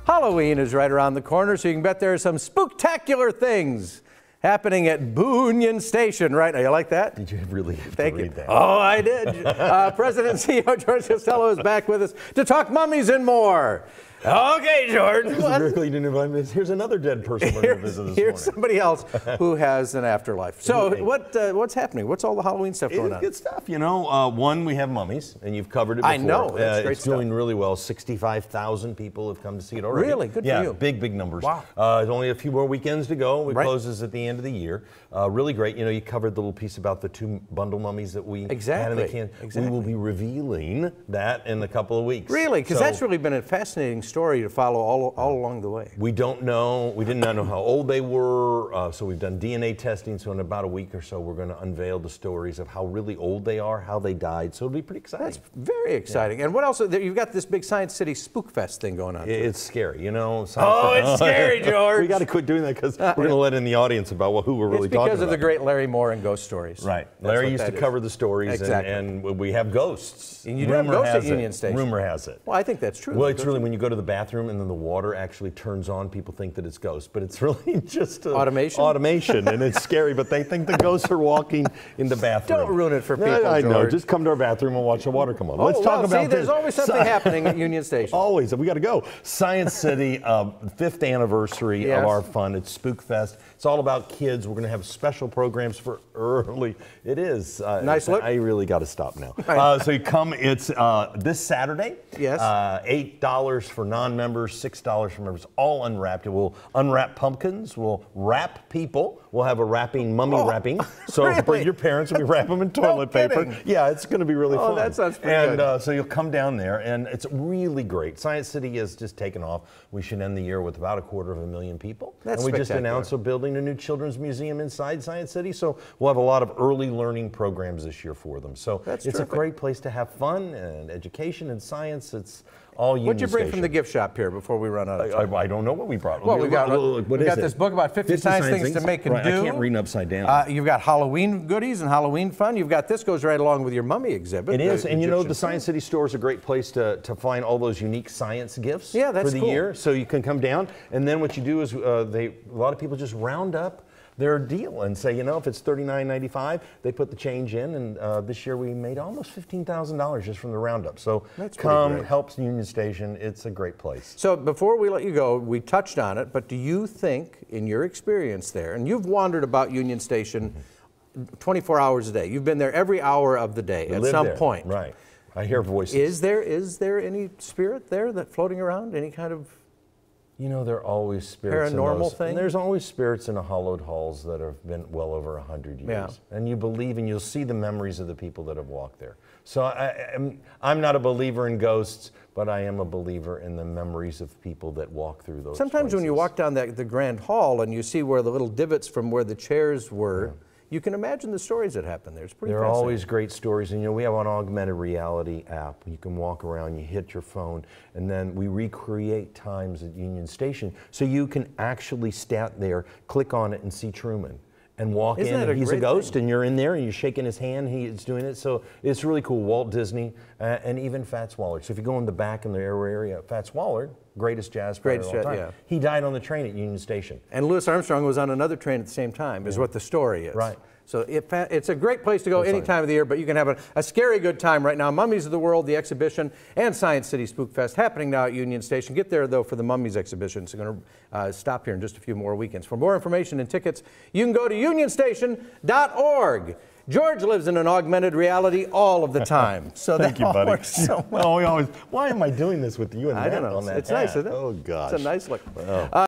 Halloween is right around the corner, so you can bet there are some spooktacular things happening at Union Station right now. You like that? Did you really have Thank to you. read that? Oh, I did. President and CEO George Guastello is back with us to talk mummies and more. Okay, George. Here's another dead person we're going to visit this morning. Here's somebody else who has an afterlife. So what's happening? What's all the Halloween stuff going on? Good stuff. You know, one, we have mummies, and you've covered it before. I know. That's great it's doing really well. 65,000 people have come to see it already. Really? Good for you. Yeah, big numbers. Wow. There's only a few more weekends to go. It closes at the end of the year. Really great. You know, you covered the little piece about the 2 bundle mummies that we had in the can. Exactly. We will be revealing that in a couple of weeks. Really? Because that's really been a fascinating story to follow all along the way. We don't know. We did not know how old they were, so we've done DNA testing. So in about a week or so, we're going to unveil the stories of how really old they are, how they died. So it'll be pretty exciting. That's very exciting. Yeah. And what else? You've got this big Science City Spook Fest thing going on. It's scary, you know. It's scary, George. We got to quit doing that because we're going to let in the audience about who we're really talking about. Because of the great Larry Moore and ghost stories. Right. Larry used to cover the stories, and we have ghosts. And you do have ghosts at Union Station. Rumor has it. Well, I think that's true. Well, it's really when you go to the bathroom and then the water actually turns on, people think that it's ghosts, but it's really just automation, and it's scary, but they think the ghosts are walking in the bathroom. Don't ruin it for people, I know. George. Just come to our bathroom and watch the water come on. Let's talk about this. There's always something happening at Union Station. Always. We got to go. Science City, 5th anniversary of our fun. It's Spook Fest. It's all about kids. We're going to have special programs for early. It is. Nice look. I really got to stop now. So you come. It's this Saturday. Yes. $8 for non-members, $6 for members. All unwrapped. We'll unwrap pumpkins. We'll wrap people. We'll have a mummy wrapping. So really? bring your parents. We wrap them in toilet paper. Yeah, it's going to be really fun. Oh, that sounds pretty good. So you'll come down there, and it's really great. Science City has just taken off. We should end the year with about 250,000 people. That's and we just announced we're building a new children's museum inside Science City. So we'll have a lot of early learning programs this year for them. So it's a great place to have fun and education and science. It's all Union What'd you bring Station. from the gift shop here before we run out of time? I don't know what we brought. Well, we got this book about 50 science things to make and do. I can't read upside down. You've got Halloween goodies and Halloween fun. You've got this goes right along with your mummy exhibit. It is, and you know the Science City store is a great place to find all those unique science gifts for the year. So you can come down, and then what you do is a lot of people just round up their deal and say, you know, if it's $39.95, they put the change in, and this year we made almost $15,000 just from the roundup. So come, helps Union Station. It's a great place. So before we let you go, we touched on it, but do you think, in your experience there, and you've wandered about Union Station 24 hours a day, you've been there every hour of the day at some point. Right. I hear voices. Is there any spirit there that floating around? Any kind of... You know, there are always spirits paranormal thing. And there's always spirits in the hollowed halls that have been well over 100 years. Yeah. And you believe, and you'll see the memories of the people that have walked there. So I'm not a believer in ghosts, but I am a believer in the memories of people that walk through those Sometimes places. when you walk down the grand hall and you see where the little divots from where the chairs were, you can imagine the stories that happen there. It's pretty fascinating. There are always great stories, and you know, we have an augmented reality app. You can walk around, you hit your phone, and then we recreate times at Union Station. So you can actually stand there, click on it, and see Truman. And walk in, and he's a ghost, and you're in there, and you're shaking his hand, he's doing it. So it's really cool. Walt Disney, and even Fats Waller. So if you go in the back in the area, Fats Waller, greatest jazz player of all time. Yeah. He died on the train at Union Station. And Louis Armstrong was on another train at the same time, is what the story is. Right. So it's a great place to go any time of the year, but you can have a scary good time right now. Mummies of the World, the exhibition, and Science City Spook Fest happening now at Union Station. Get there, though, for the Mummies exhibition. It's going to stop here in just a few more weekends. For more information and tickets, you can go to unionstation.org. George lives in an augmented reality all of the time. So Thank you, buddy. Works so well. Why am I doing this with you and I don't know. on that It's nice, isn't it? Oh, gosh. It's a nice look.